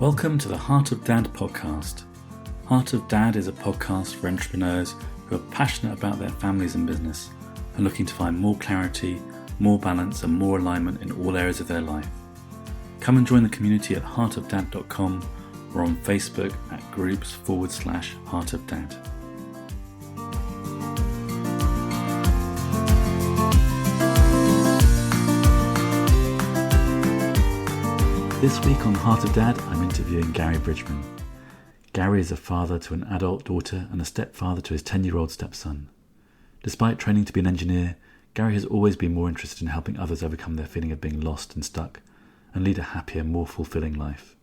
Welcome to the Heart of Dad podcast. Heart of Dad is a podcast for entrepreneurs who are passionate about their families and business and looking to find more clarity, more balance and more alignment in all areas of their life. Come and join the community at heartofdad.com or on Facebook at groups/Heart of Dad. This week on Heart of Dad, I'm interviewing Gary Bridgeman. Gary is a father to an adult daughter and a stepfather to his 10-year-old stepson. Despite training to be an engineer, Gary has always been more interested in helping others overcome their feeling of being lost and stuck and lead a happier, more fulfilling life.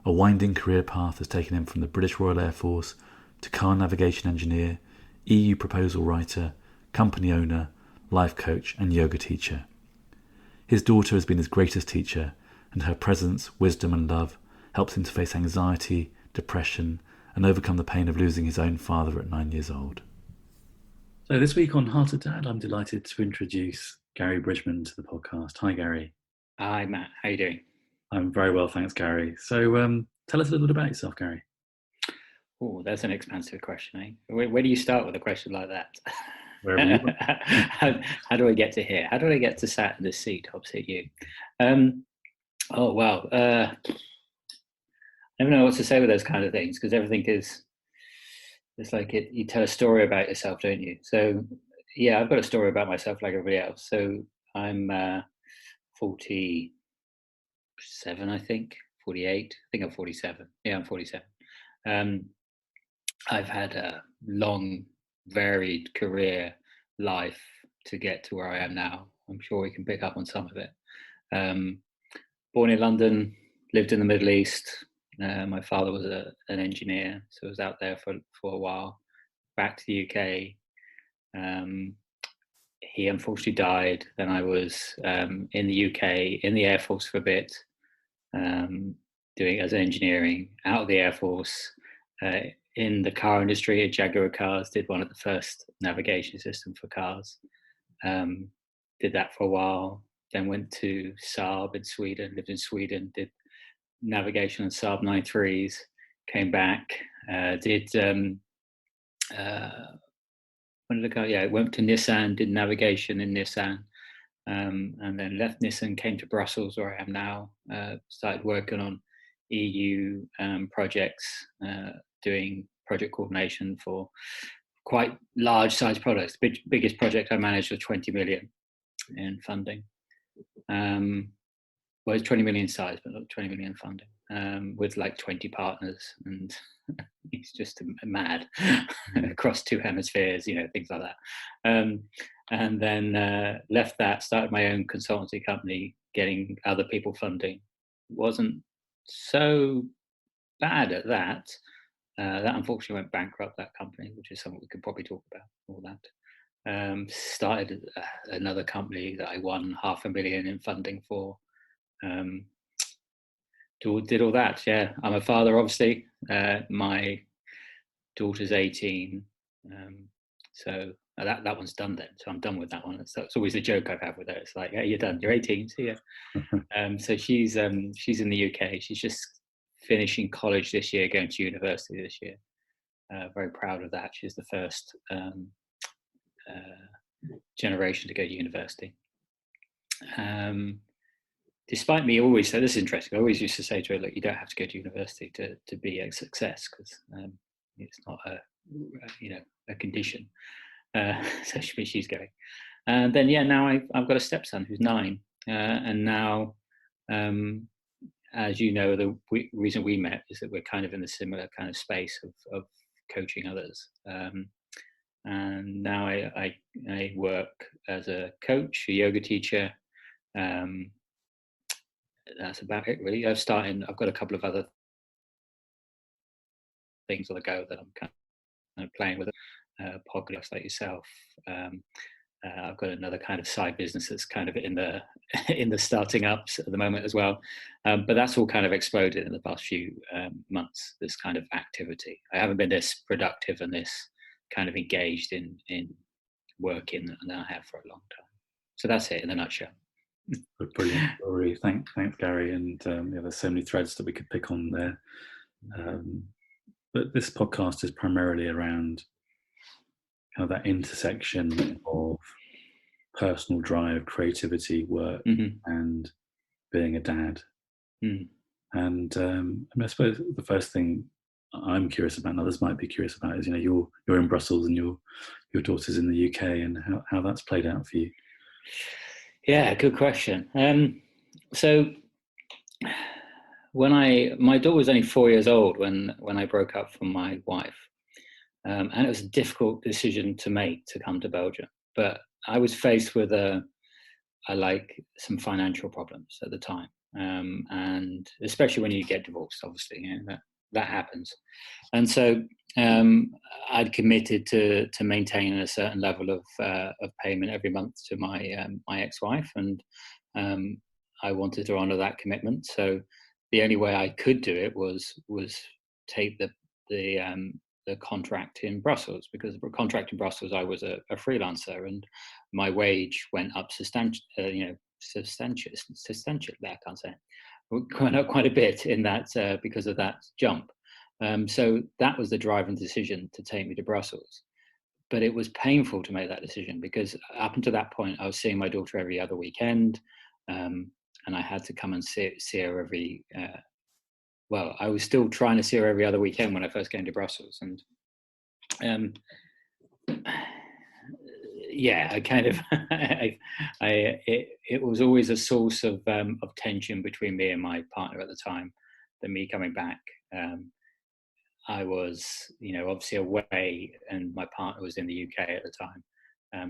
A winding career path has taken him from the British Royal Air Force to car navigation engineer, EU proposal writer, company owner, life coach and yoga teacher. His daughter has been his greatest teacher, and her presence, wisdom and love helps him to face anxiety, depression and overcome the pain of losing his own father at 9 years old. So this week on Heart of Dad, I'm delighted to introduce Gary Bridgeman to the podcast. Hi Gary. Hi Matt, how you doing? I'm very well, thanks Gary. So tell us a little bit about yourself, Gary. Oh, that's an expansive question, eh? Where do you start with a question like that? How do I get to here? How do I get to sat in this seat opposite you? Oh, wow. I don't know what to say with those kind of things because everything is, it's like you tell a story about yourself, don't you? So, yeah, I've got a story about myself like everybody else. So I'm 47, I think, 48. I think I'm 47. Yeah, I'm 47. I've had a long, varied career life to get to where I am now. I'm sure we can pick up on some of it. Born in London, lived in the Middle East. My father was an engineer, so I was out there for a while. Back to the UK. He unfortunately died. Then I was in the UK, in the Air Force for a bit, doing as engineering, out of the Air Force, in the car industry at Jaguar Cars, did one of the first navigation systems for cars. Did that for a while. Then went to Saab in Sweden, lived in Sweden, did navigation on Saab 93s, came back, went to Nissan, did navigation in Nissan, and then left Nissan, came to Brussels where I am now, started working on EU projects, doing project coordination for quite large size products. Biggest project I managed was 20 million in funding. Well, it's 20 million size, but not 20 million funding, with like 20 partners, and it's just mad across two hemispheres, things like that. And then left that, started my own consultancy company, getting other people funding. Wasn't so bad at that. That unfortunately went bankrupt, that company, which is something we could probably talk about, all that. Started another company that I won $500,000 in funding for. Did all that. Yeah, I'm a father, obviously. My daughter's 18, so that one's done then. So I'm done with that one. It's always a joke I've had with her. It's like, yeah, you're done. You're 18, see ya. So she's in the UK. She's just finishing college this year, going to university this year. Very proud of that. She's the first generation to go to university. Despite me always, so this is interesting, I always used to say to her, look, you don't have to go to university to be a success, because it's not a condition. So she's going. And then, now I've got a stepson who's 9. And now, as you know, the reason we met is that we're kind of in the similar kind of space of coaching others. And now I work as a coach, a yoga teacher. That's about it, really. I've got a couple of other things on the go that I'm kind of playing with, podcasts like yourself. I've got another kind of side business that's kind of in the starting ups at the moment as well. But that's all kind of exploded in the past few months, this kind of activity. I haven't been this productive and this kind of engaged in working than I have for a long time. So that's it in a nutshell. A brilliant story. Thanks, Gary. And there's so many threads that we could pick on there. But this podcast is primarily around kind of that intersection of personal drive, creativity, work, and being a dad. And I suppose the first thing I'm curious about, and others might be curious about, is you're in Brussels and your daughter's in the UK, and how that's played out for you. Yeah, good question. So my daughter was only 4 years old when I broke up from my wife, and it was a difficult decision to make to come to Belgium. But I was faced with some financial problems at the time, and especially when you get divorced, obviously, that happens. And so I'd committed to maintain a certain level of payment every month to my ex-wife, and I wanted to honour that commitment. So the only way I could do it was take the contract in Brussels, because the contract in Brussels, I was a freelancer, and my wage went up substantially. I can't say it. Went up quite a bit in that because of that jump. So that was the driving decision to take me to Brussels. But it was painful to make that decision, because up until that point, I was seeing my daughter every other weekend, and I had to come and see her every. I was still trying to see her every other weekend when I first came to Brussels, and I kind of, it was always a source of tension between me and my partner at the time. That me coming back, I was, obviously away, and my partner was in the UK at the time.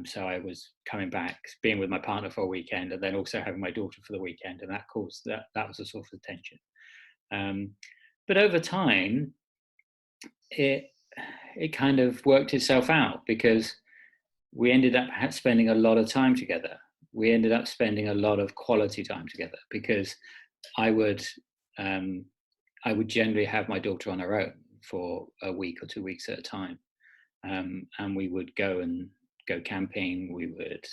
So I was coming back, being with my partner for a weekend, and then also having my daughter for the weekend, and that caused that was a source of tension. But over time, it kind of worked itself out, because we ended up spending a lot of time together. We ended up spending a lot of quality time together, because I would generally have my daughter on her own for a week or 2 weeks at a time, and we would go camping. We would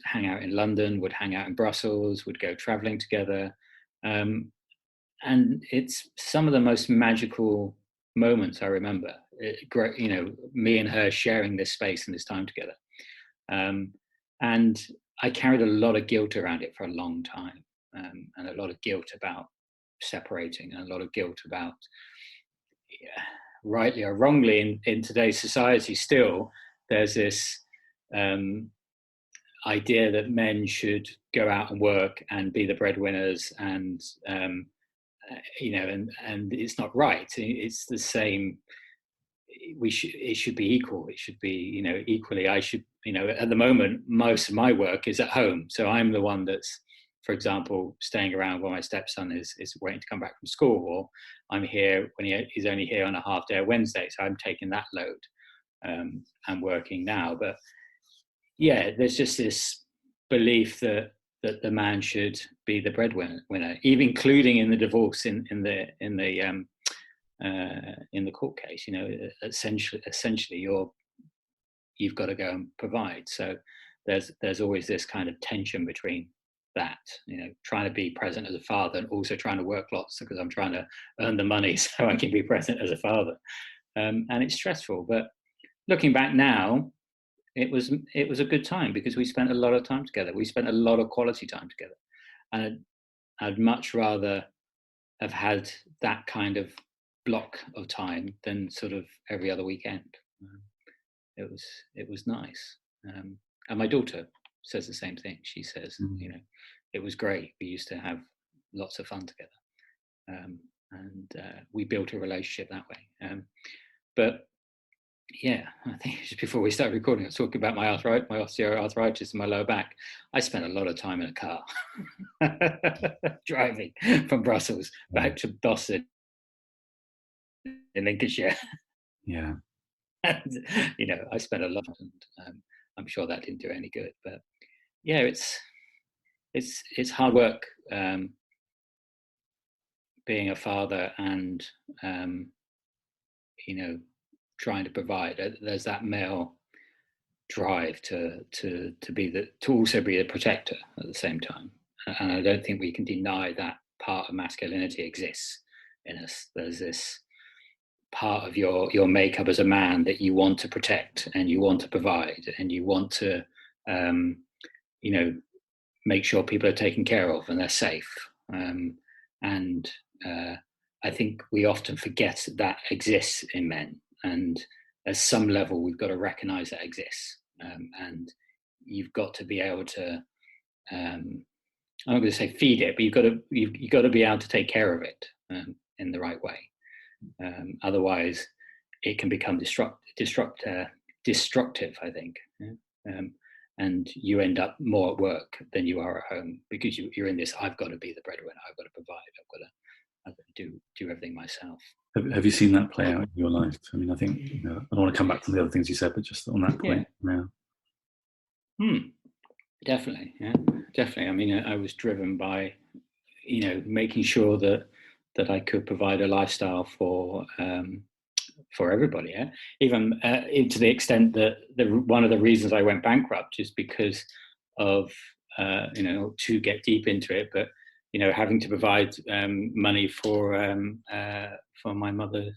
hang out in London, would hang out in Brussels, would go traveling together, and it's some of the most magical moments I remember. Me and her sharing this space and this time together, and I carried a lot of guilt around it for a long time, and a lot of guilt about separating, and a lot of guilt about, rightly or wrongly, in today's society, still there's this idea that men should go out and work and be the breadwinners, and and it's not right. It's the same. It should be equal. It should be, equally. I should, at the moment, most of my work is at home, so I'm the one that's, for example, staying around while my stepson is waiting to come back from school, or I'm here when he's only here on a half day of Wednesday, so I'm taking that load, and working now. But yeah, there's just this belief that the man should be the breadwinner, even including in the divorce, in the court case. Essentially, you've got to go and provide. So there's always this kind of tension between that, trying to be present as a father, and also trying to work lots, because I'm trying to earn the money so I can be present as a father, and it's stressful. But looking back now, it was a good time, because we spent a lot of time together. We spent a lot of quality time together, and I'd much rather have had that kind of block of time than sort of every other weekend. It was nice, and my daughter says the same thing. She says, it was great. We used to have lots of fun together, and we built a relationship that way. But yeah, I think just before we started recording, I was talking about my osteoarthritis in my lower back. I spent a lot of time in a car driving from Brussels back to Boston in Lincolnshire. Yeah. And, I spent a lot, and I'm sure that didn't do any good. But yeah, it's hard work, being a father, and trying to provide. There's that male drive to also be the protector at the same time. And I don't think we can deny that part of masculinity exists in us. There's this part of your makeup as a man that you want to protect and you want to provide and you want to make sure people are taken care of and they're safe. And I think we often forget that exists in men, and at some level we've got to recognize that exists, and you've got to be able to I'm not going to say feed it, but you've got to be able to take care of it in the right way. Otherwise it can become destructive, I think. And you end up more at work than you are at home, because you're in this, I've got to be the breadwinner, I've got to provide, I've got to do everything myself. Have you seen that play out in your life? I mean, I think, I don't want to come back to the other things you said, but just on that point. Yeah. Definitely. I mean, I was driven by, making sure that I could provide a lifestyle for everybody. Yeah? Even to the extent that one of the reasons I went bankrupt is because of, to get deep into it, but having to provide money for my mother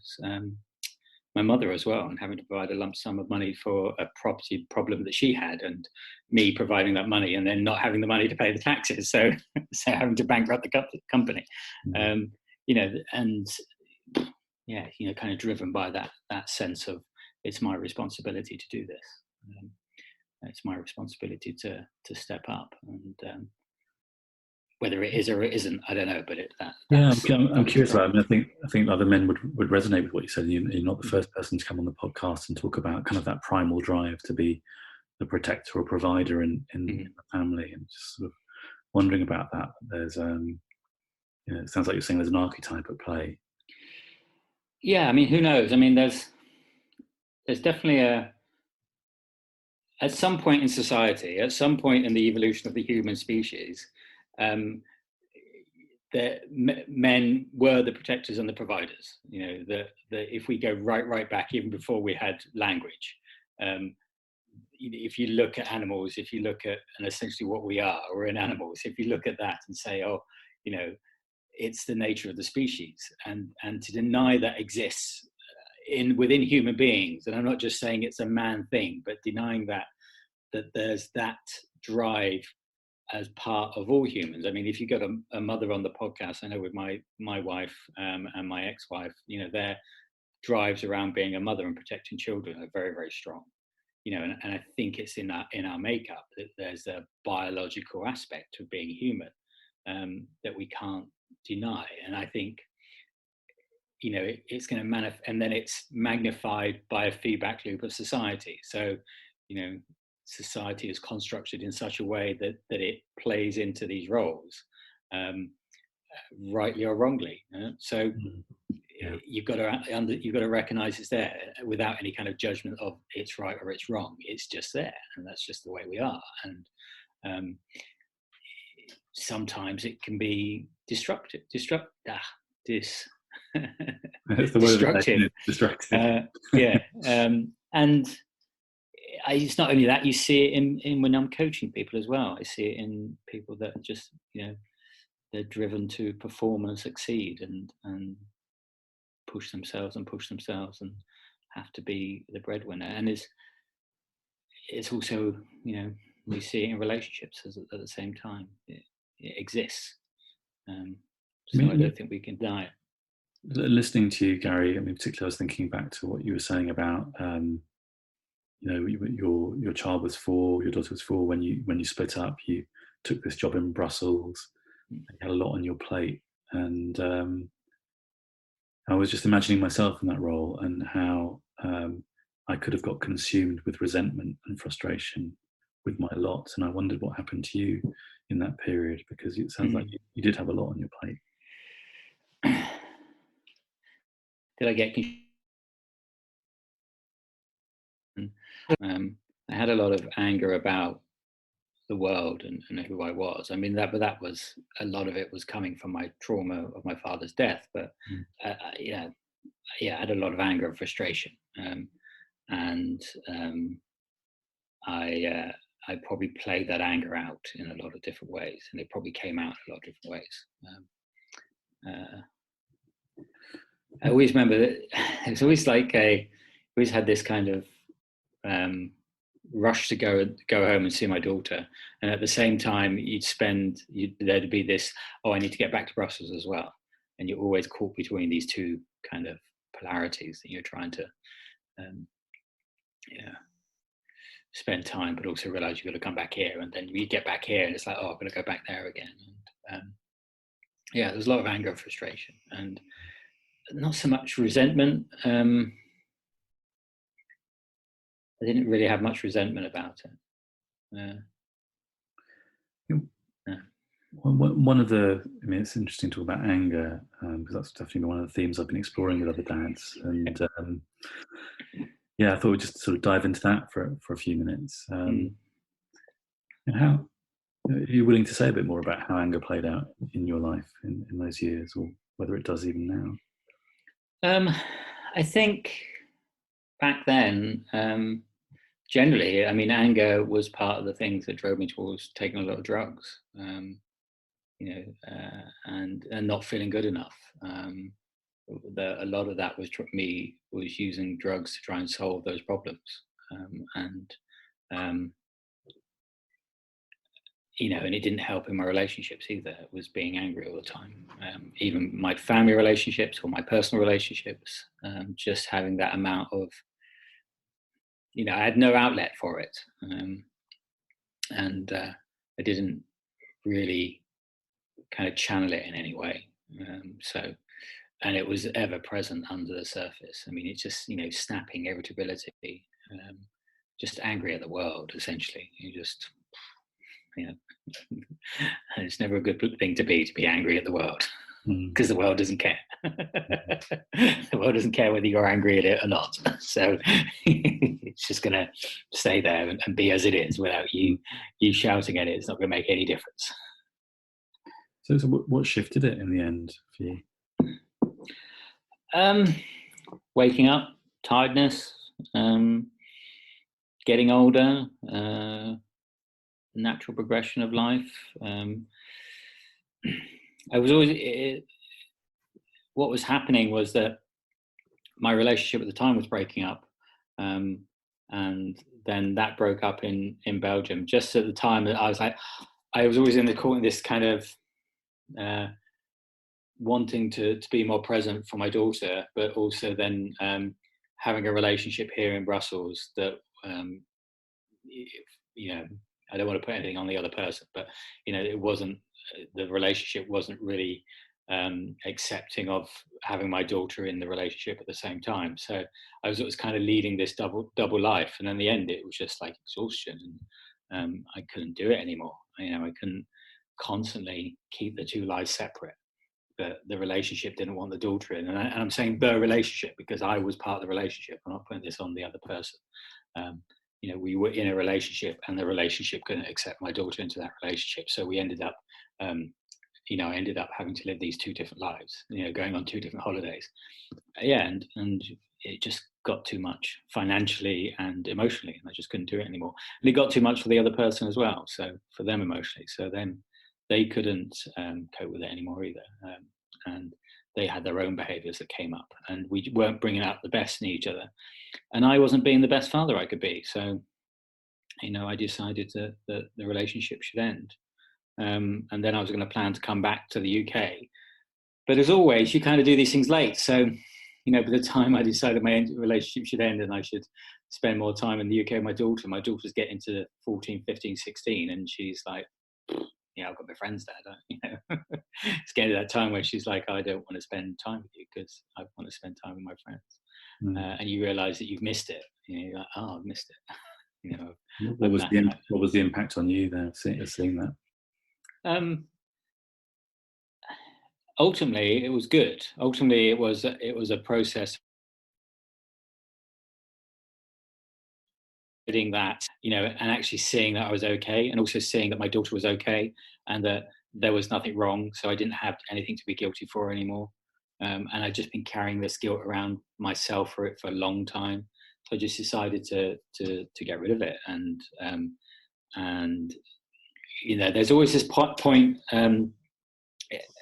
as well, and having to provide a lump sum of money for a property problem that she had, and me providing that money and then not having the money to pay the taxes, so having to bankrupt the company. And kind of driven by that sense of, it's my responsibility to do this. It's my responsibility to step up, and whether it is or it isn't, I don't know. But I'm curious about it. I mean, I think other men would resonate with what you said. You're not the first person to come on the podcast and talk about kind of that primal drive to be the protector or provider in the family, and just sort of wondering about that. There's, it sounds like you're saying there's an archetype at play. Yeah, I mean, who knows? I mean, there's definitely at some point in society, at some point in the evolution of the human species, the men were the protectors and the providers. If we go right back, even before we had language, if you look at animals, if you look at, and essentially what we are, we're in animals. If you look at that and say, it's the nature of the species, and to deny that exists within human beings, and I'm not just saying it's a man thing, but denying that there's that drive as part of all humans. I mean, if you got a mother on the podcast, I know with my wife and my ex-wife, their drives around being a mother and protecting children are very, very strong. And I think it's in our makeup that there's a biological aspect of being human that we can't deny. And I think, it's going to manifest, and then it's magnified by a feedback loop of society. So, society is constructed in such a way that it plays into these roles, rightly or wrongly. So you've got to recognize it's there without any kind of judgment of it's right or it's wrong. It's just there, and that's just the way we are. And sometimes it can be destructive. And it's not only that, you see it in when I'm coaching people as well. I see it in people that are just, they're driven to perform and succeed and push themselves and have to be the breadwinner. And it's also, we see it in relationships at the same time. It exists. So I don't think we can deny it. Listening to you, Gary, I mean, particularly I was thinking back to what you were saying about, your child was 4, your daughter was 4 when you split up. You took this job in Brussels. You had a lot on your plate, and I was just imagining myself in that role and how I could have got consumed with resentment and frustration with my lot. And I wondered what happened to you in that period, because it sounds like you did have a lot on your plate. Did I get I had a lot of anger about the world and who I was. I mean, that was, a lot of it was coming from my trauma of my father's death. But I had a lot of anger and frustration, and I probably played that anger out in a lot of different ways, and it probably came out in a lot of different ways. I always remember that it's always like always had this kind of rush to go home and see my daughter, and at the same time there'd be this, oh, I need to get back to Brussels as well, and you're always caught between these two kind of polarities that you're trying to spend time, but also realize you've got to come back here, and then you get back here and it's like, oh, I've got to go back there again. And there's a lot of anger and frustration, and not so much resentment. I didn't really have much resentment about it. One of the, it's interesting to talk about anger, because that's definitely one of the themes I've been exploring with other dads. And I thought we'd just sort of dive into that for a few minutes. How are you willing to say a bit more about how anger played out in your life in those years, or whether it does even now? I think back then, generally, anger was part of the things that drove me towards taking a lot of drugs, and not feeling good enough. A lot of that was using drugs to try and solve those problems, and it didn't help in my relationships either. It was being angry all the time, even my family relationships or my personal relationships, just having that amount of, I had no outlet for it, and I didn't really kind of channel it in any way. And it was ever present under the surface. It's just, snapping, irritability, just angry at the world, essentially. And it's never a good thing to be angry at the world, because the world doesn't care. The world doesn't care whether you're angry at it or not. So it's just going to stay there and be as it is without you shouting at it. It's not going to make any difference. So what shifted it in the end for you? Waking up, tiredness, getting older, natural progression of life. I was always, what was happening was that my relationship at the time was breaking up, and then that broke up in Belgium. Just at the time that I was always in this kind of wanting to be more present for my daughter, but also then having a relationship here in Brussels that, I don't want to put anything on the other person, but, the relationship wasn't really accepting of having my daughter in the relationship at the same time. So I was kind of leading this double life. And in the end, it was just like exhaustion, and I couldn't do it anymore. I couldn't constantly keep the two lives separate. But the relationship didn't want the daughter in. And I'm saying the relationship because I was part of the relationship. I'm not putting this on the other person. We were in a relationship, and the relationship couldn't accept my daughter into that relationship. So we ended up, I ended up having to live these two different lives, going on two different holidays. And it just got too much financially and emotionally, and I just couldn't do it anymore. And it got too much for the other person as well. So for them emotionally. So then they couldn't cope with it anymore either. And they had their own behaviors that came up, and we weren't bringing out the best in each other. And I wasn't being the best father I could be. So, I decided that the relationship should end. And then I was going to plan to come back to the UK. But as always, you kind of do these things late. So, by the time I decided my relationship should end and I should spend more time in the UK with my daughter's getting to 14, 15, 16, and she's like, I've got my friends there, it's getting to that time where she's like, I don't want to spend time with you because I want to spend time with my friends. And you realize that you've missed it. You're like, oh, I've missed it. What was the impact on you there, seeing that? Ultimately, it was good. Ultimately, it was a process. That, and actually seeing that I was okay, and also seeing that my daughter was okay, and that there was nothing wrong, so I didn't have anything to be guilty for anymore. And I'd just been carrying this guilt around myself for a long time, I just decided to get rid of it. And there's always this point.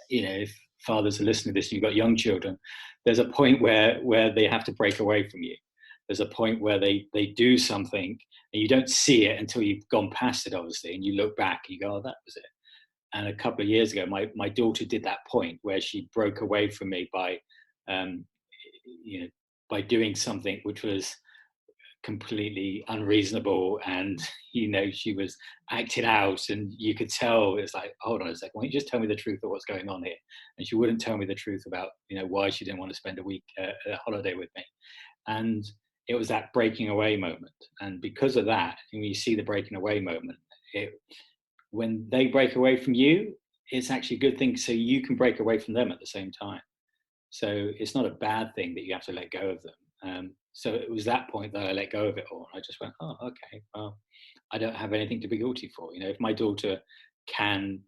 If fathers are listening to this, you've got young children. There's a point where they have to break away from you. There's a point where they do something and you don't see it until you've gone past it, obviously, and you look back and you go, oh, that was it. And a couple of years ago, my daughter did that point where she broke away from me by doing something which was completely unreasonable, and she was acting out, and you could tell it's like, hold on a second, why don't you just tell me the truth of what's going on here? And she wouldn't tell me the truth about why she didn't want to spend a holiday with me. And it was that breaking away moment. And because of that, when you see the breaking away moment, when they break away from you, it's actually a good thing, so you can break away from them at the same time. So it's not a bad thing that you have to let go of them. So it was that point that I let go of it all. I just went, oh, okay, well, I don't have anything to be guilty for. If my daughter can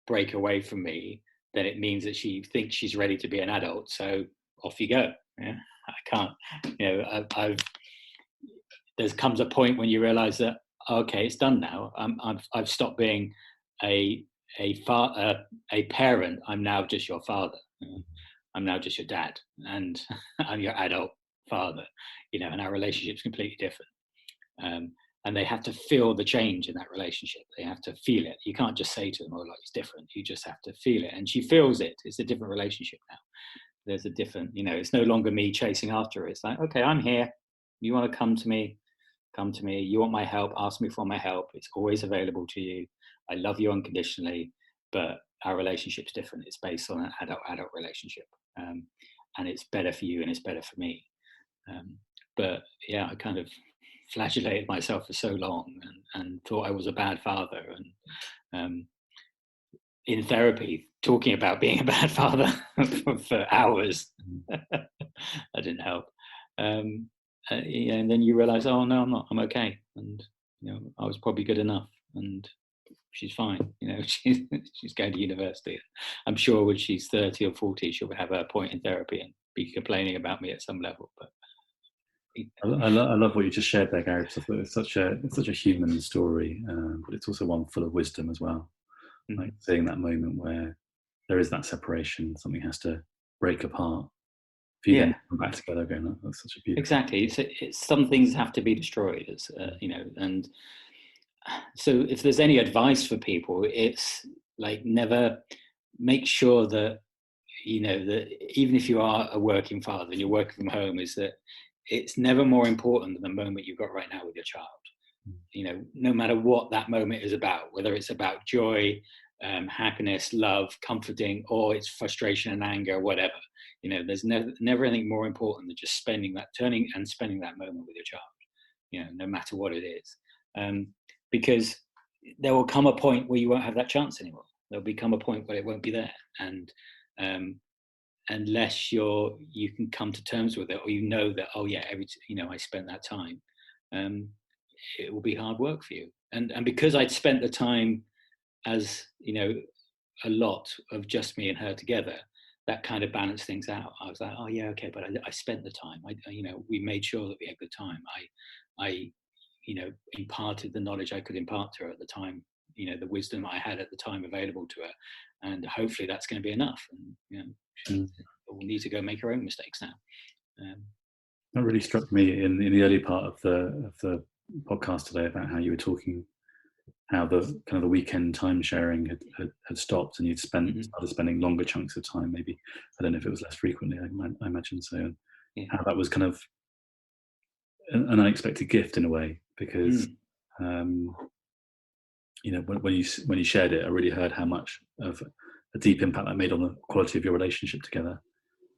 break away from me, then it means that she thinks she's ready to be an adult. So off you go. Yeah, I can't. There comes a point when you realize that, okay, it's done now. I've stopped being a parent. I'm now just your father. I'm now just your dad, and I'm your adult father, and our relationship's completely different. And they have to feel the change in that relationship. They have to feel it. You can't just say to them, oh, like, it's different. You just have to feel it. And she feels it. It's a different relationship now. There's a different, it's no longer me chasing after her. It's like, okay, I'm here. You want to come to me? Come to me. You want my help? Ask me for my help. It's always available to you. I love you unconditionally, but our relationship's different. It's based on an adult relationship. And it's better for you and it's better for me. But yeah, I kind of flagellated myself for so long and thought I was a bad father. And in therapy, talking about being a bad father for hours, that didn't help. And then you realize, oh no, I'm not. I'm okay, and I was probably good enough, and she's fine. She's going to university. I'm sure when she's 30 or 40, she'll have her point in therapy and be complaining about me at some level. But I love what you just shared there, Gary. It's such a human story, but it's also one full of wisdom as well. Mm-hmm. Like seeing that moment where there is that separation, something has to break apart. For you then to come back together again. That's such a beautiful. Exactly. It's some things have to be destroyed, and so if there's any advice for people, it's like, never make sure that that even if you are a working father and you're working from home, is that it's never more important than the moment you've got right now with your child. No matter what that moment is about, whether it's about joy, happiness, love, comforting, or it's frustration and anger, whatever. There's never anything more important than just spending that moment with your child. No matter what it is, because there will come a point where you won't have that chance anymore. There'll become a point where it won't be there, and unless you can come to terms with it, or that, oh yeah, I spent that time, it will be hard work for you. And because I'd spent the time as a lot of just me and her together, that kind of balanced things out. I was like, oh yeah, okay, but I spent the time. We made sure that we had good time. I imparted the knowledge I could impart to her at the time, the wisdom I had at the time available to her, and hopefully that's going to be enough. And she will need to go make her own mistakes now. That really struck me in the early part of the podcast today, about how you were talking, how the kind of the weekend time sharing had stopped, and you'd started spending longer chunks of time. Maybe, I don't know if it was less frequently. I imagine so. And how that was kind of an unexpected gift in a way, because when you shared it, I really heard how much of a deep impact that made on the quality of your relationship together.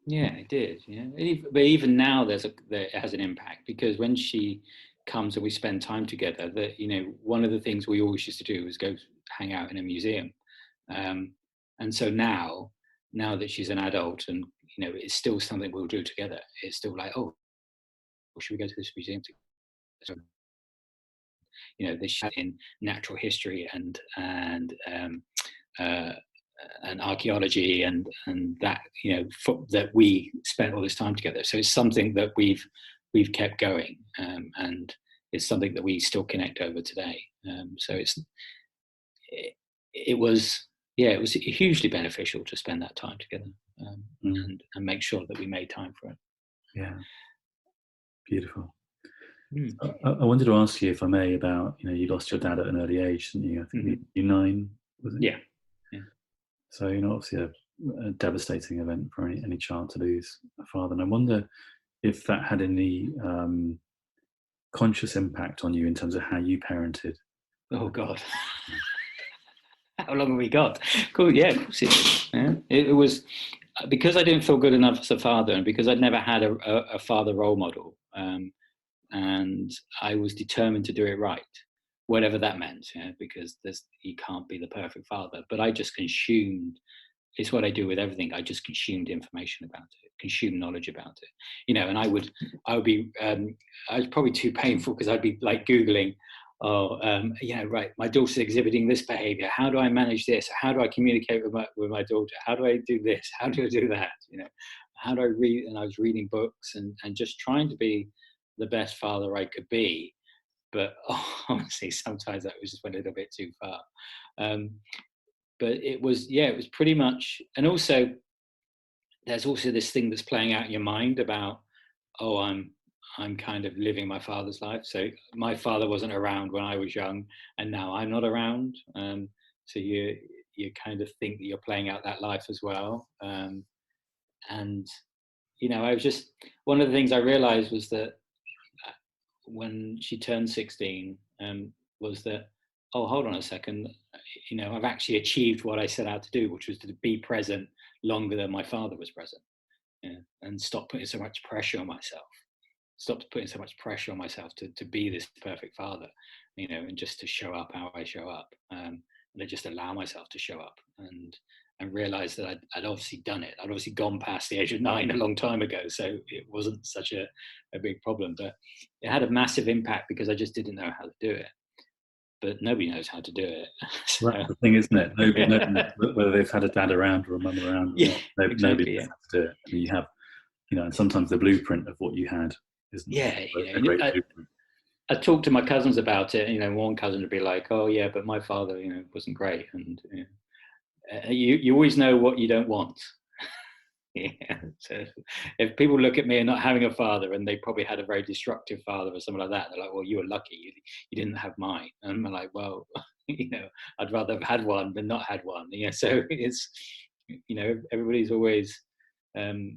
Yeah, it did. Yeah, but even now, it has an impact, because when she comes and we spend time together, that one of the things we always used to do was go hang out in a museum, and so now that she's an adult, and it's still something we'll do together. It's still like, oh, should we go to this museum together? This in natural history and archaeology, and that that we spent all this time together. So it's something that we've we've kept going, and it's something that we still connect over today. So it was hugely beneficial to spend that time together, and make sure that we made time for it. Yeah, beautiful. I wanted to ask you, if I may, about, you lost your dad at an early age, didn't you? I think you 9, was it? Yeah. So, obviously a devastating event for any child to lose a father. And I wonder if that had any conscious impact on you in terms of how you parented. Oh God. How long have we got? Cool. Yeah, of course it is. Yeah. It was because I didn't feel good enough as a father, and because I'd never had a father role model, and I was determined to do it right, whatever that meant. Because you can't be the perfect father, but I just consumed. It's what I do with everything. I just consumed information about it, consumed knowledge about it, and I would be, I was probably too painful, because I'd be like Googling, right, my daughter's exhibiting this behavior. How do I manage this? How do I communicate with my daughter? How do I do this? How do I do that? How do I read? And I was reading books and just trying to be the best father I could be. But honestly, sometimes that was just went a little bit too far. But it was pretty much, and also there's also this thing that's playing out in your mind about, I'm kind of living my father's life. So my father wasn't around when I was young, and now I'm not around. So you kind of think that you're playing out that life as well. And I was just, one of the things I realized was that when she turned 16, was that, oh, hold on a second, I've actually achieved what I set out to do, which was to be present longer than my father was present, and stop putting so much pressure on myself. Stop putting so much pressure on myself to be this perfect father, and just to show up how I show up, and to just allow myself to show up, and realize that I'd obviously done it. I'd obviously gone past the age of 9 a long time ago, so it wasn't such a big problem. But it had a massive impact because I just didn't know how to do it. But nobody knows how to do it. So that's the thing, isn't it? Nobody knows whether they've had a dad around or a mum around. Nobody knows how to do it. I mean, you have, and sometimes the blueprint of what you had isn't a great blueprint. I talked to my cousins about it. One cousin would be like, "Oh yeah, but my father, wasn't great," and you always know what you don't want. So if people look at me and not having a father, and they probably had a very destructive father or something like that, they're like, "Well, you were lucky. You didn't have mine." And I'm like, "Well, I'd rather have had one than not had one." So it's, everybody's always, they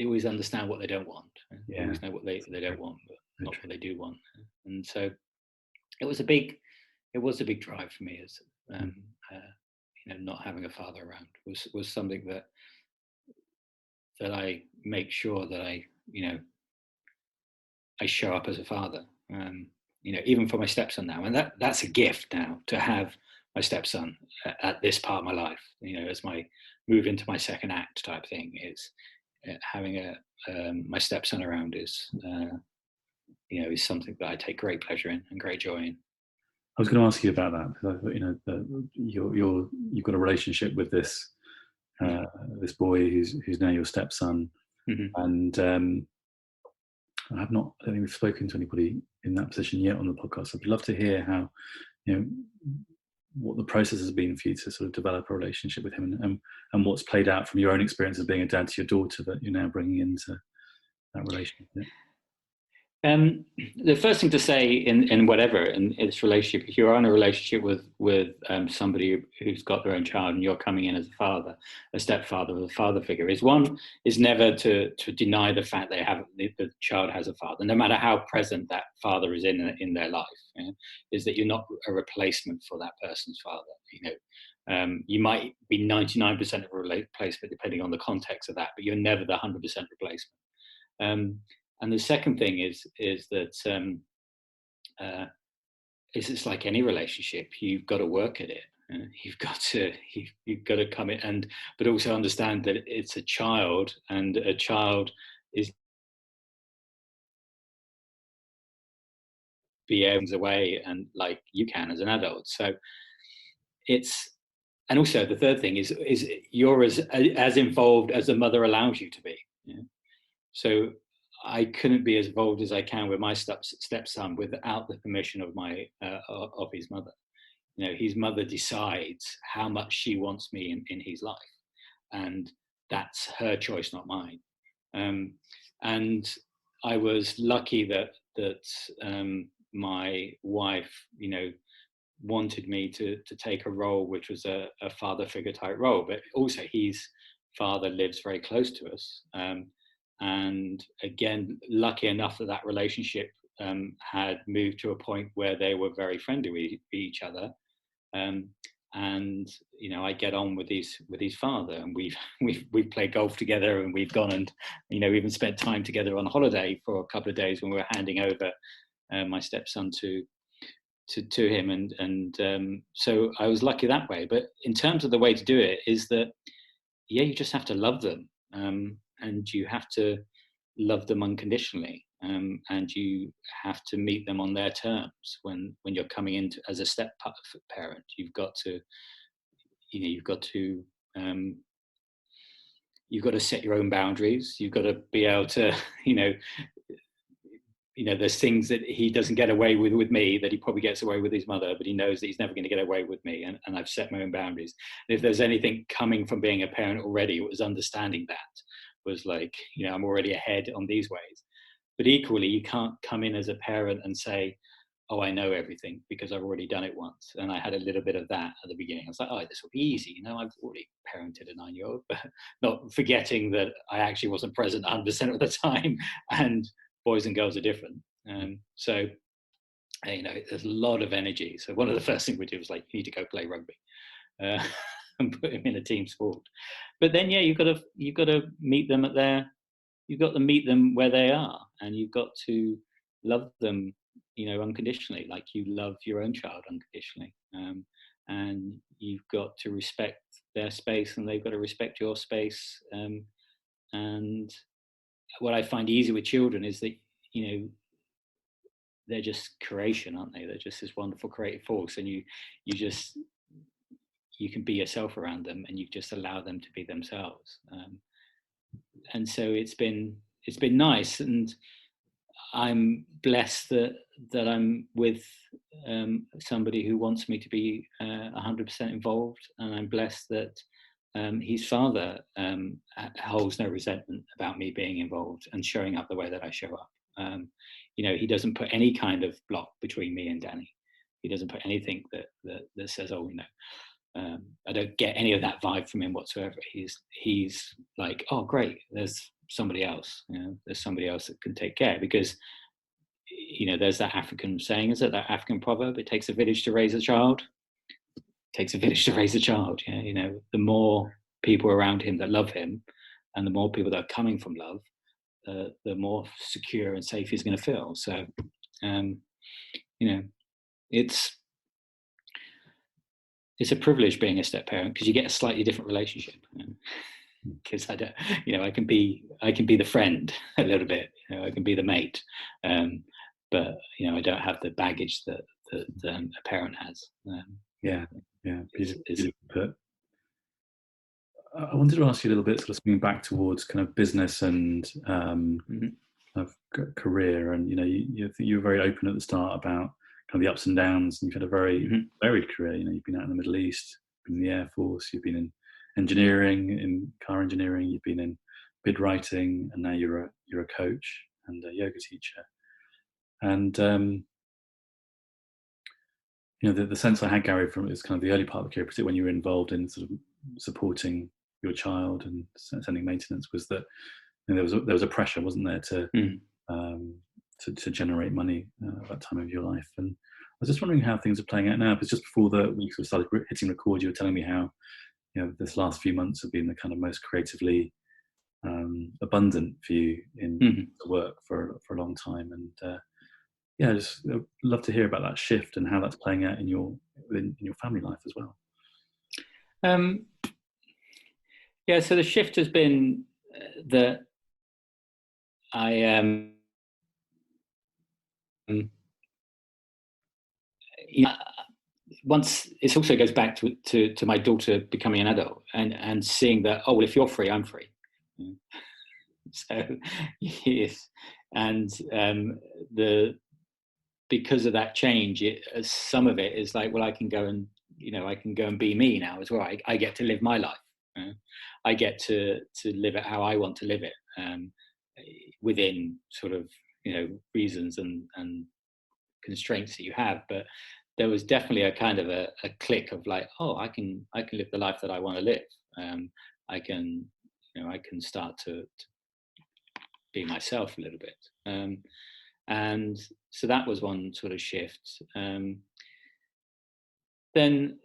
always understand what they don't want. They always know what they don't want, but not what they do want. And so it was a big drive for me, as not having a father around was something that I make sure that I show up as a father, even for my stepson now. And that's a gift now, to have my stepson at this part of my life, as my move into my second act type thing, is having my stepson around is something that I take great pleasure in and great joy in. I was going to ask you about that, because I thought, you've got a relationship with this this boy who's now your stepson, and I don't think we've spoken to anybody in that position yet on the podcast. I'd love to hear how, what the process has been for you to sort of develop a relationship with him, and what's played out from your own experience of being a dad to your daughter that you're now bringing into that relationship. The first thing to say in whatever in this relationship, if you're in a relationship with somebody who's got their own child, and you're coming in as a stepfather or a father figure, is never to deny the fact the child has a father, no matter how present that father is in their life. Is that you're not a replacement for that person's father. You might be 99% of a replacement depending on the context of that, but you're never the 100% replacement. And the second thing is that it's like any relationship. You've got to work at it. You've got to come in, but also understand that it's a child, and a child is be able away, and like you can as an adult. So and also the third thing is you're as involved as the mother allows you to be. So I couldn't be as involved as I can with my stepson without the permission of of his mother. His mother decides how much she wants me in his life, and that's her choice, not mine. And I was lucky that my wife, wanted me to take a role which was a father figure type role, but also his father lives very close to us. And again, lucky enough that relationship had moved to a point where they were very friendly with each other. And I get on with his father, and we've played golf together, and we've gone and even spent time together on holiday for a couple of days when we were handing over my stepson to him, and so I was lucky that way. But in terms of the way to do it, is that you just have to love them, and you have to love them unconditionally, and you have to meet them on their terms. When you're coming in as a step parent, you've got to set your own boundaries. You've got to be able to there's things that he doesn't get away with me that he probably gets away with his mother, but he knows that he's never going to get away with me, and I've set my own boundaries. And if there's anything coming from being a parent already, it was understanding that was like, I'm already ahead on these ways. But equally, you can't come in as a parent and say, oh, I know everything, because I've already done it once. And I had a little bit of that at the beginning. I was like, oh, this will be easy. I've already parented a 9-year-old, but not forgetting that I actually wasn't present 100% of the time. And boys and girls are different. So, there's a lot of energy. So one of the first things we do was like, you need to go play rugby and put him in a team sport. But then, you've got to meet them you've got to meet them where they are, and you've got to love them, unconditionally, like you love your own child unconditionally. And you've got to respect their space, and they've got to respect your space. And what I find easy with children is that, they're just creation, aren't they? They're just this wonderful creative force, and you can be yourself around them, and you just allow them to be themselves. And so it's been nice, and I'm blessed that I'm with somebody who wants me to be 100% involved, and I'm blessed that his father holds no resentment about me being involved and showing up the way that I show up. He doesn't put any kind of block between me and Danny. He doesn't put anything that says, oh, I don't get any of that vibe from him whatsoever. He's like, oh, great, there's somebody else. There's somebody else that can take care, because there's that African saying, is it that African proverb? It takes a village to raise a child. It takes a village to raise a child. The more people around him that love him, and the more people that are coming from love, the more secure and safe he's going to feel. So, it's a privilege being a step parent, because you get a slightly different relationship. Because I don't, I can be the friend a little bit. I can be the mate, but I don't have the baggage that a parent has. Beautiful put. I wanted to ask you a little bit, sort of swinging back towards kind of business and kind of career, and you were very open at the start about kind of the ups and downs, and you've had a very varied career. You've been out in the Middle East, been in the Air Force, you've been in engineering, in car engineering, you've been in bid writing, and now you're a coach and a yoga teacher. And the sense I had, Gary, from is kind of the early part of the career, particularly when you were involved in sort of supporting your child and sending maintenance, was that there was a pressure, wasn't there, to generate money at that time of your life. And I was just wondering how things are playing out now, because just before we sort of started hitting record, you were telling me how this last few months have been the kind of most creatively abundant for you in the work for a long time. And I just love to hear about that shift and how that's playing out in your family life as well. So the shift has been that I once it also goes back to my daughter becoming an adult and seeing that, oh, well, if you're free, I'm free. So yes, and because of that change, some of it is like, well, I can go and be me now as well. I get to live my life. I get to live it how I want to live it, within sort of reasons and constraints that you have. But there was definitely a kind of a click of like, oh, I can live the life that I want to live. I can start to be myself a little bit. And so that was one sort of shift. Then,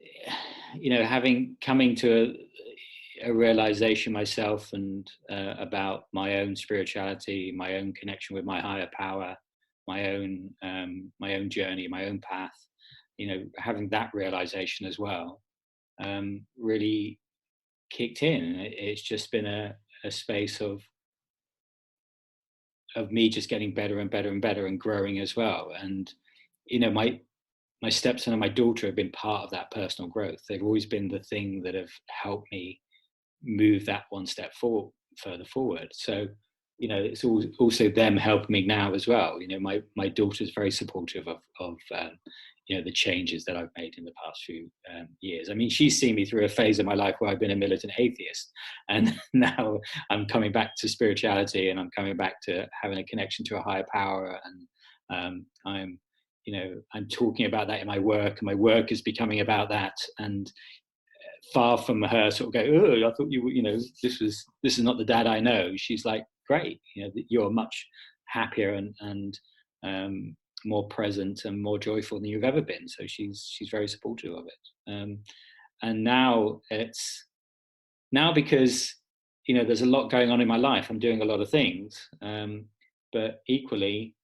coming to a realization myself and about my own spirituality, my own connection with my higher power, my own journey, my own path. Having that realization as well really kicked in. It's just been a space of me just getting better and better and better and growing as well. And my stepson and my daughter have been part of that personal growth. They've always been the thing that have helped me move that one step further forward. So it's also them helping me now as well. My daughter's very supportive of the changes that I've made in the past few years. I mean, she's seen me through a phase of my life where I've been a militant atheist, and now I'm coming back to spirituality, and I'm coming back to having a connection to a higher power, and I'm talking about that in my work, and my work is becoming about that. And far from her sort of go, oh, I thought this is not the dad I know. She's like, great, you're much happier and more present and more joyful than you've ever been. So she's very supportive of it. And now because there's a lot going on in my life. I'm doing a lot of things, but equally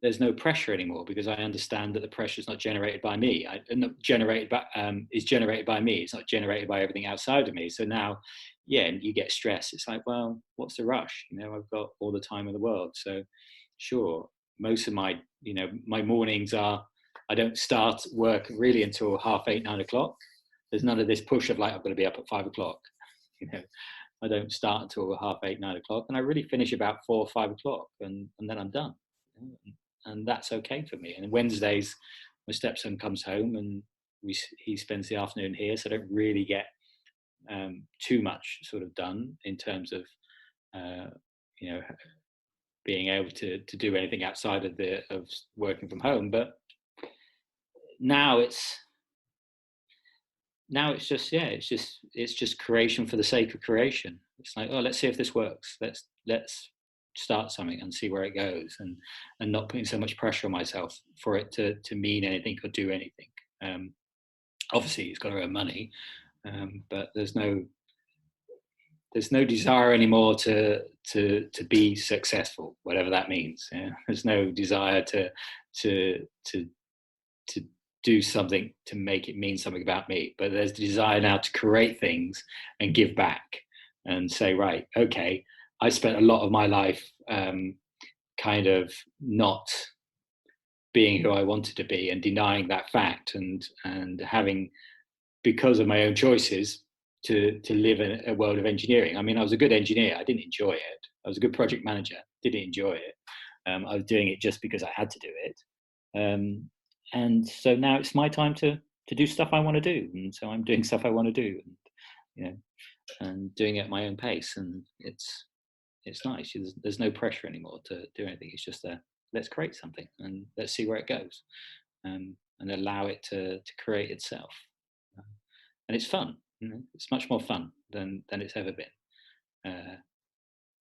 there's no pressure anymore, because I understand that the pressure is not generated by me. Is generated by me. It's not generated by everything outside of me. So now, you get stressed. It's like, well, what's the rush? I've got all the time in the world. So sure, most of my mornings are, I don't start work really until 8:30, 9 o'clock. There's none of this push of like, I've got to be up at 5 o'clock. I don't start until 8:30, 9 o'clock, and I really finish about 4 or 5 o'clock, and then I'm done. And that's okay for me. And Wednesdays, my stepson comes home and he spends the afternoon here, so I don't really get too much sort of done in terms of being able to do anything outside of working from home. But now it's just it's just creation for the sake of creation. It's like, oh, let's see if this works. Let's start something and see where it goes, and not putting so much pressure on myself for it to mean anything or do anything. Obviously it's got to earn money, but there's no desire anymore to be successful, whatever that means. There's no desire to do something to make it mean something about me, but there's the desire now to create things and give back and say, right, okay, I spent a lot of my life kind of not being who I wanted to be and denying that fact, and having, because of my own choices, to live in a world of engineering. I mean, I was a good engineer. I didn't enjoy it. I was a good project manager. Didn't enjoy it. I was doing it just because I had to do it. And so now it's my time to do stuff I want to do. And so I'm doing stuff I want to do, and doing it at my own pace. And it's nice. There's no pressure anymore to do anything. It's just let's create something and let's see where it goes, and allow it to create itself. And it's fun. It's much more fun than it's ever been.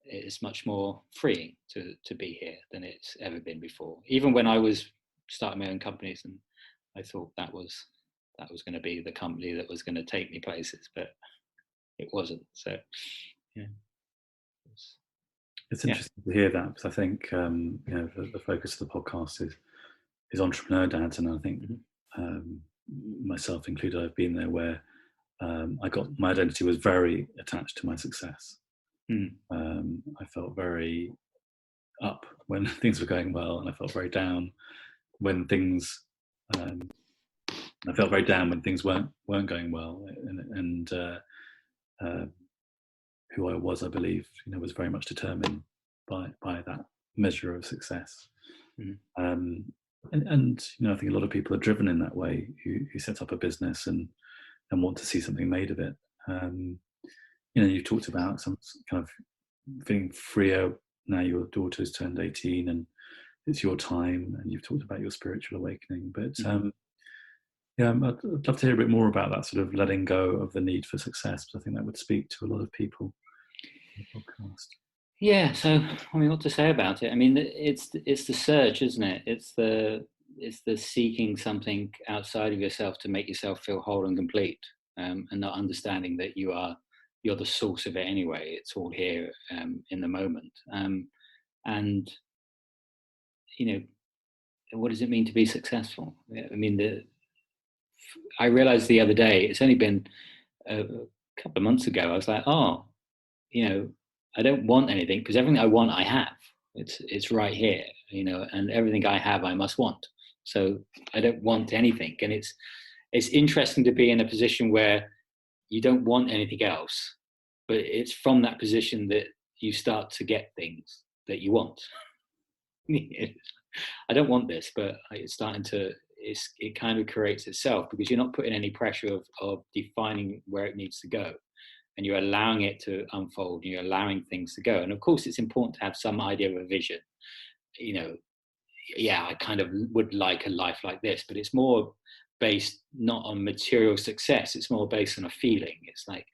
It's much more freeing to be here than it's ever been before. Even when I was starting my own companies, and I thought that was going to be the company that was going to take me places, but it wasn't. So it's interesting to hear that, because I think the focus of the podcast is entrepreneur dads, and I think myself included, I've been there where I got, my identity was very attached to my success. I felt very up when things were going well, and I felt very down when things I felt very down when things weren't going well, and who I was, I believe, was very much determined by that measure of success. And I think a lot of people are driven in that way, who set up a business and want to see something made of it. You've talked about some kind of feeling freer now your daughter's turned 18 and it's your time, and you've talked about your spiritual awakening. But I'd love to hear a bit more about that sort of letting go of the need for success, because I think that would speak to a lot of people on the podcast. Yeah, so I mean, what to say about it? I mean, it's the search, isn't it? It's the seeking something outside of yourself to make yourself feel whole and complete, and not understanding that you're the source of it anyway. It's all here in the moment, and what does it mean to be successful? I mean, I realized the other day. It's only been a couple of months ago. I was like, oh, I don't want anything, because everything I want, I have. It's right here, and everything I have, I must want. So I don't want anything. And it's interesting to be in a position where you don't want anything else, but it's from that position that you start to get things that you want. I don't want this, but it's starting to, it kind of creates itself, because you're not putting any pressure of defining where it needs to go. And you're allowing it to unfold, and you're allowing things to go. And of course, it's important to have some idea of a vision. I kind of would like a life like this, but it's more based not on material success. It's more based on a feeling. It's like,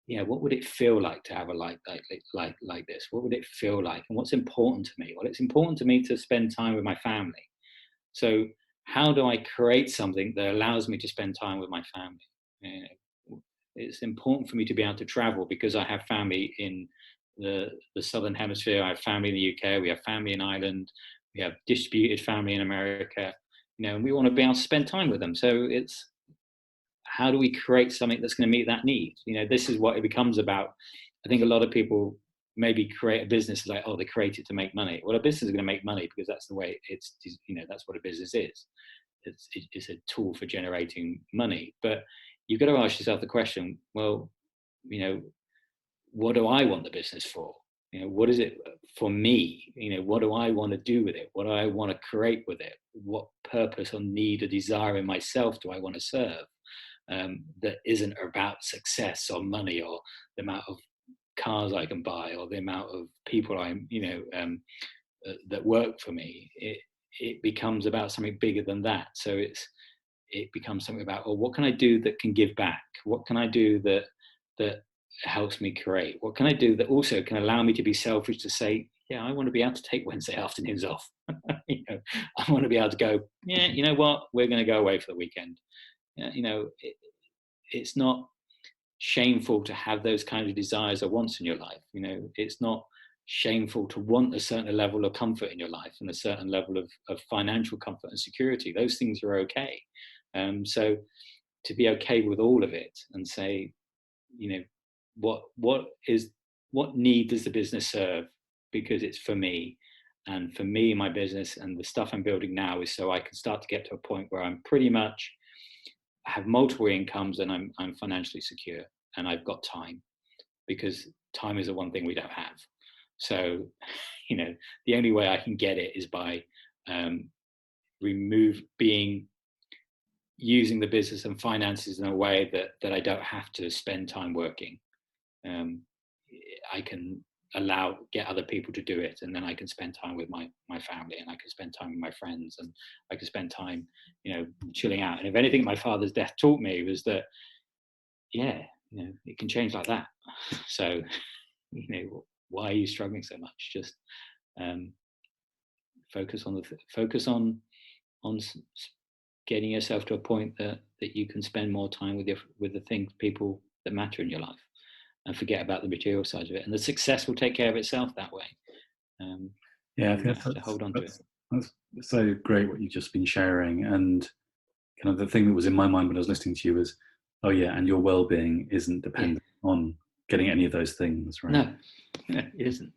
what would it feel like to have a life like this? What would it feel like? And what's important to me? Well, it's important to me to spend time with my family. So how do I create something that allows me to spend time with my family? It's important for me to be able to travel, because I have family in the Southern Hemisphere. I have family in the UK. We have family in Ireland. We have distributed family in America. And we want to be able to spend time with them. So it's, how do we create something that's going to meet that need? This is what it becomes about. I think a lot of people maybe create a business like, oh, they create it to make money. Well, a business is going to make money because that's the way it's, that's what a business is. It's a tool for generating money. But you've got to ask yourself the question, well, what do I want the business for? What is it for me? What do I want to do with it? What do I want to create with it? What purpose or need or desire in myself do I want to serve? That isn't about success or money or the amount of cars I can buy or the amount of people that work for me. It becomes about something bigger than that. So it becomes something about, what can I do that can give back? What can I do that helps me create? What can I do that also can allow me to be selfish, to say, yeah, I want to be able to take Wednesday afternoons off. I want to be able to go, yeah, you know what, we're going to go away for the weekend. It's not shameful to have those kind of desires or wants in your life. It's not shameful to want a certain level of comfort in your life and a certain level of financial comfort and security. Those things are okay. So to be okay with all of it and say, what need does the business serve? Because it's for me. And for me, my business and the stuff I'm building now is so I can start to get to a point where I'm pretty much have multiple incomes and I'm financially secure and I've got time, because time is the one thing we don't have. So, the only way I can get it is by using the business and finances in a way that I don't have to spend time working. I can get other people to do it, and then I can spend time with my family, and I can spend time with my friends, and I can spend time, chilling out. And if anything, my father's death taught me was that, it can change like that. So, why are you struggling so much? Just focus on getting yourself to a point that you can spend more time with the people that matter in your life, and forget about the material side of it. And the success will take care of itself that way. I think to hold on to it. That's so great what you've just been sharing. And kind of the thing that was in my mind when I was listening to you was, oh yeah, and your well-being isn't dependent on getting any of those things, right? No, it isn't.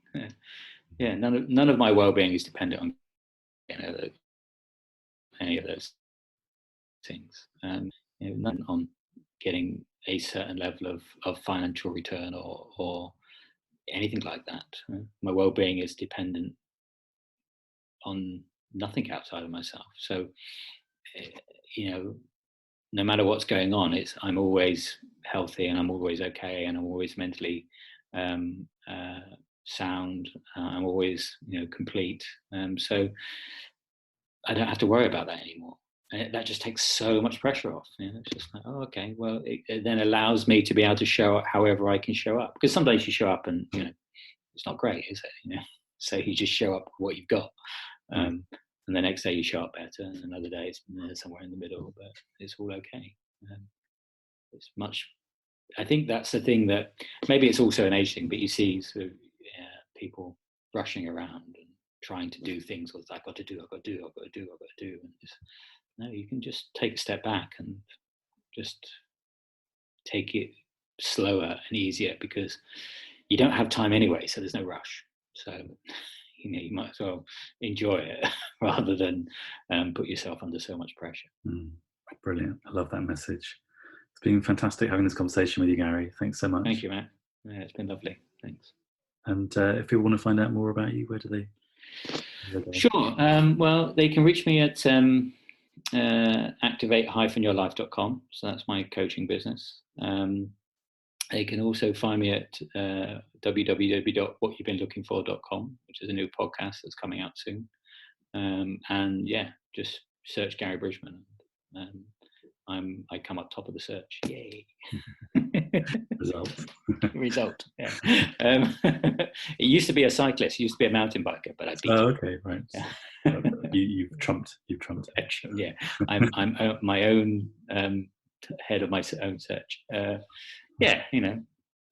Yeah, none of my well-being is dependent on any of those things. None on getting a certain level of financial return or anything like that. My well-being is dependent on nothing outside of myself. So, no matter what's going on, I'm always healthy, and I'm always okay, and I'm always mentally sound. I'm always, complete. So I don't have to worry about that anymore. And that just takes so much pressure off. It's just like, oh, okay. Well, it then allows me to be able to show up however I can show up. Because some days you show up and it's not great, is it? So you just show up what you've got. And the next day you show up better, and another day it's somewhere in the middle, but it's all okay. It's much. I think that's the thing that maybe it's also an age thing, but you see sort of people rushing around and trying to do things. I've got to do, and no, you can just take a step back and just take it slower and easier, because you don't have time anyway, so there's no rush. So you might as well enjoy it rather than put yourself under so much pressure. Brilliant. I love that message. It's been fantastic having this conversation with you, Gary. Thanks so much. Thank you, Matt. Yeah, it's been lovely. Thanks. And if people want to find out more about you, where do they go? Sure. Well, they can reach me at activate-yourlife.com. So that's my coaching business. They can also find me at www.whatyou'vebeenlookingfor.com, which is a new podcast that's coming out soon. And yeah, just search Gary Bridgeman. I come up top of the search. Yay! Result. Yeah. It used to be a cyclist. It used to be a mountain biker, but I beat him. Okay, right. Yeah. You've trumped. Yeah, I'm my own head of my own search. Yeah,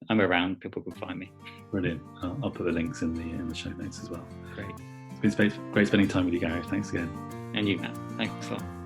I'm around. People can find me. Brilliant. I'll put the links in the show notes as well. Great. It's been great spending time with you, Gary. Thanks again. And you, Matt. Thanks a lot.